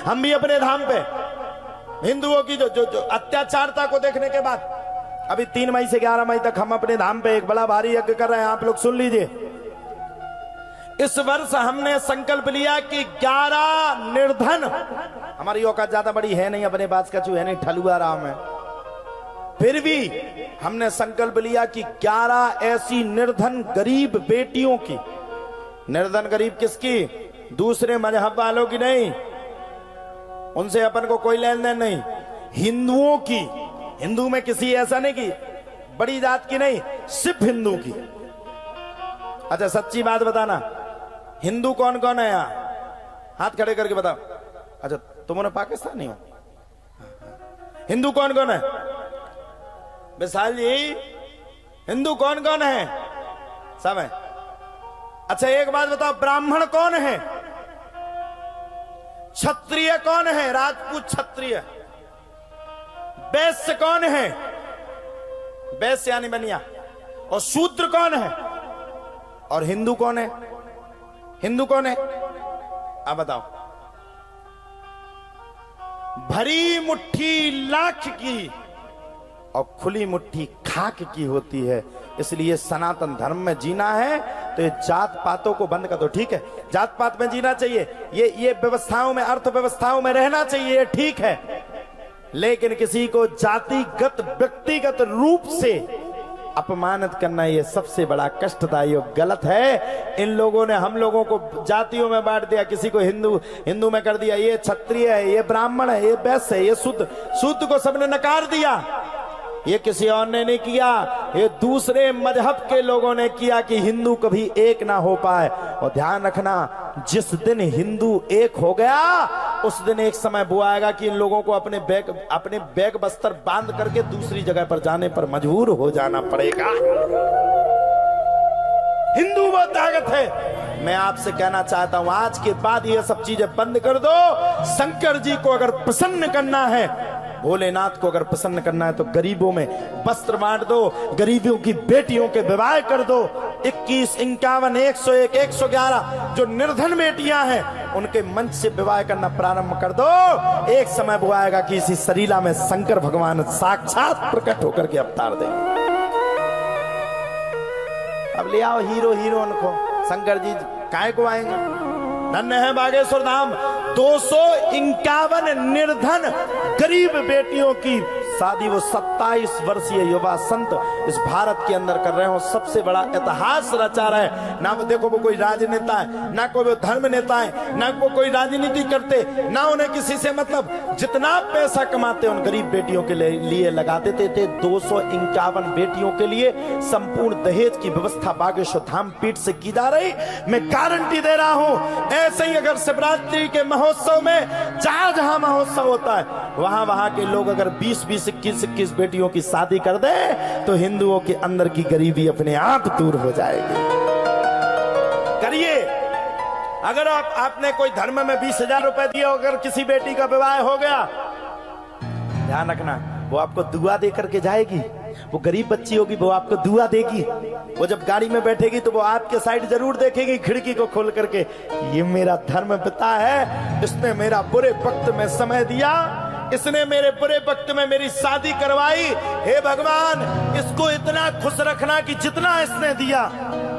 हम भी अपने धाम पे हिंदुओं की जो जो जो अत्याचारता को देखने के बाद अभी 3 मई से 11 मई तक हम अपने धाम पे एक बड़ा भारी यज्ञ कर रहे हैं। आप लोग सुन लीजिए। इस वर्ष हमने संकल्प लिया कि 11 निर्धन, हमारी औकात ज्यादा बड़ी है नहीं, अपने पास कछु है नहीं, ठलुआ राम है, फिर भी हमने संकल्प लिया कि 11 ऐसी निर्धन गरीब बेटियों की, निर्धन गरीब किसकी, दूसरे मजहब वालों की नहीं, उनसे अपन को कोई लेन देन नहीं, हिंदुओं की, हिंदू में किसी ऐसा नहीं कि बड़ी जात की नहीं, सिर्फ हिंदू की। अच्छा सच्ची बात बताना, हिंदू कौन कौन है यहां, हाथ खड़े करके बताओ। अच्छा तुम पाकिस्तानी हो, हिंदू कौन कौन है विशाल जी, हिंदू कौन कौन है, सब है। अच्छा एक बात बताओ, ब्राह्मण कौन है, क्षत्रिय कौन है, राजपूत क्षत्रिय, वैश्य कौन है, वैश्य यानी बनिया, और शूद्र कौन है, और हिंदू कौन है, हिंदू कौन है, आप बताओ। भरी मुट्ठी लाख की और खुली मुट्ठी खाक की होती है, इसलिए सनातन धर्म में जीना है तो ये जात पातों को बंद कर दो। ठीक है, जात पात में जीना चाहिए, ये व्यवस्थाओं में, अर्थव्यवस्थाओं में रहना चाहिए, ये ठीक है, लेकिन किसी को जातिगत व्यक्तिगत रूप से अपमानित करना ये सबसे बड़ा कष्टदायी और गलत है। इन लोगों ने हम लोगों को जातियों में बांट दिया, किसी को हिंदू में कर दिया, ये क्षत्रिय है, ये ब्राह्मण है, ये वैश्य है, ये शुद्ध को सबने नकार दिया। ये किसी और ने नहीं किया, ये दूसरे मजहब के लोगों ने किया कि हिंदू कभी एक ना हो पाए। और ध्यान रखना, जिस दिन हिंदू एक हो गया उस दिन एक समय वो आएगा कि इन लोगों को अपने बैग बस्तर बांध करके दूसरी जगह पर जाने पर मजबूर हो जाना पड़ेगा। हिंदू वो ताकत है। मैं आपसे कहना चाहता हूं, आज के बाद ये सब चीजें बंद कर दो। शंकर जी को अगर प्रसन्न करना है, भोलेनाथ को अगर प्रसन्न करना है, तो गरीबों में वस्त्र बांट दो, गरीबों की बेटियों के विवाह कर दो। 21, 51, 101, 111 जो निर्धन बेटियां हैं उनके मंच से विवाह करना प्रारंभ कर दो। एक समय वो आएगा कि इसी सरीला में शंकर भगवान साक्षात प्रकट होकर के अवतार देंगे। अब ले आओ हीरो हीरोइन को, शंकर जी काय को आएंगे। धन्य है बागेश्वर धाम, 251 निर्धन गरीब बेटियों की शादी वो 27 वर्षीय युवा संत इस भारत के अंदर कर रहे हो। सबसे बड़ा इतिहास रचा रहे। ना वो देखो वो कोई राजनेता है, ना कोई वो धर्म नेता है, ना वो कोई राजनीति करते, ना उन्हें किसी से मतलब, जितना पैसा कमाते उन गरीब बेटियों के लिए लगा देते थे। 251 बेटियों के लिए संपूर्ण दहेज की व्यवस्था बागेश्वर धाम पीठ से की जा रही। मैं गारंटी दे रहा हूं, ऐसे ही अगर शिवरात्रि के महोत्सव में जहां महोत्सव होता है वहां के लोग अगर 20-20, 21-21 बेटियों की शादी कर दे तो हिंदुओं के अंदर की गरीबी अपने आप दूर हो जाएगी। करिए। अगर आपने कोई धर्म में 20,000 रुपए दिए, अगर किसी बेटी का विवाह हो गया, ध्यान रखना वो आपको दुआ दे करके जाएगी। वो गरीब बच्ची होगी, वो आपको दुआ देगी। वो जब गाड़ी में बैठेगी तो वो आपके साइड जरूर देखेगी, खिड़की को खोल करके, ये मेरा धर्म पिता है, इसने मेरा बुरे वक्त में समय दिया, इसने मेरे बुरे वक्त में मेरी शादी करवाई। हे भगवान, इसको इतना खुश रखना कि जितना इसने दिया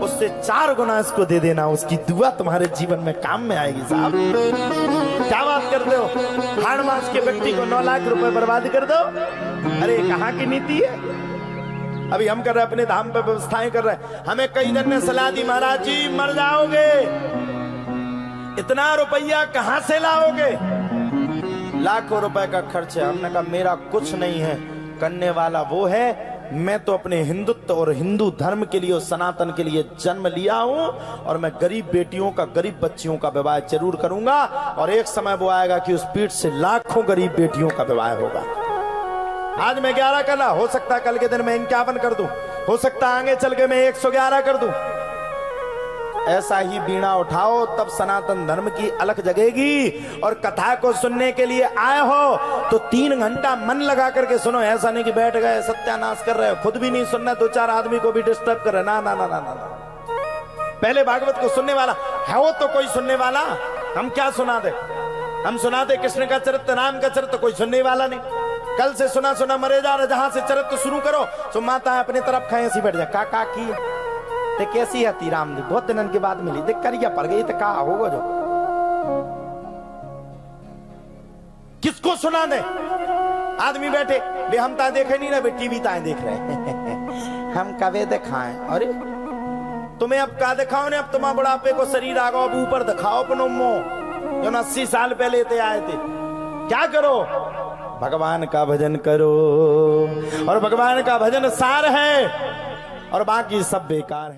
उससे 4 गुना इसको दे देना। उसकी दुआ तुम्हारे जीवन में काम में आएगी। साहब क्या बात करते हो, हाड़ मास के व्यक्ति को 9 लाख रुपए बर्बाद कर दो। अरे कहाँ की नीति है। अभी हम कर रहे हैं, अपने धाम पे व्यवस्थाएं कर रहे हैं। हमें कई जन ने सलाह दी, महाराज जी मर जाओगे, इतना रुपया कहां से लाओगे, लाखों रुपए का खर्च है। हमने कहा मेरा कुछ नहीं है, करने वाला वो है। मैं तो अपने हिंदुत्व और हिंदू धर्म के लिए और सनातन के लिए जन्म लिया हूं, और मैं गरीब बेटियों का, गरीब बच्चियों का विवाह जरूर करूंगा। और एक समय वो आएगा कि उस पीठ से लाखों गरीब बेटियों का विवाह होगा। आज मैं 11 कर रहा, हो सकता है कल के दिन मैं 51 कर दूं, हो सकता है आगे चल के मैं 111 कर दूं। ऐसा ही बीड़ा उठाओ, तब सनातन धर्म की अलख जगेगी। और कथा को सुनने के लिए आए हो तो 3 घंटा मन लगा करके सुनो। ऐसा नहीं कि बैठ गए सत्यानाश कर रहे हो, खुद भी नहीं सुनना, 2-4 आदमी को भी डिस्टर्ब कर रहे। ना ना ना ना ना, पहले भागवत को सुनने वाला है, वो तो कोई सुनने वाला, हम क्या सुना दे। हम सुनाते कृष्ण का चरित्र, राम का चरित्र, कोई सुनने वाला नहीं। कल से सुना सुना मरे जा रहे, जहां से चरित्र शुरू करो तो माता अपने तरफ खाए ऐसी बैठ जाए। का की ते कैसी हती राम दी, बहुत दिनन के बाद मिली, देख करिया पड़ गई तो का होगा जो किसको सुना दे। आदमी बैठे बे हम ता देखे नहीं ना, बे टीवी ताए देख रहे हैं हम कवे दिखाएं। अरे तुम्हें अब का दिखाओ ने, अब तुम्हारा बुढ़ापे को शरीर आ गया, अब ऊपर दिखाओ अपनो मुंह जो 80 साल पहले थे आए थे। क्या करो, भगवान का भजन करो, और भगवान का भजन सार है और बाकी सब बेकार है।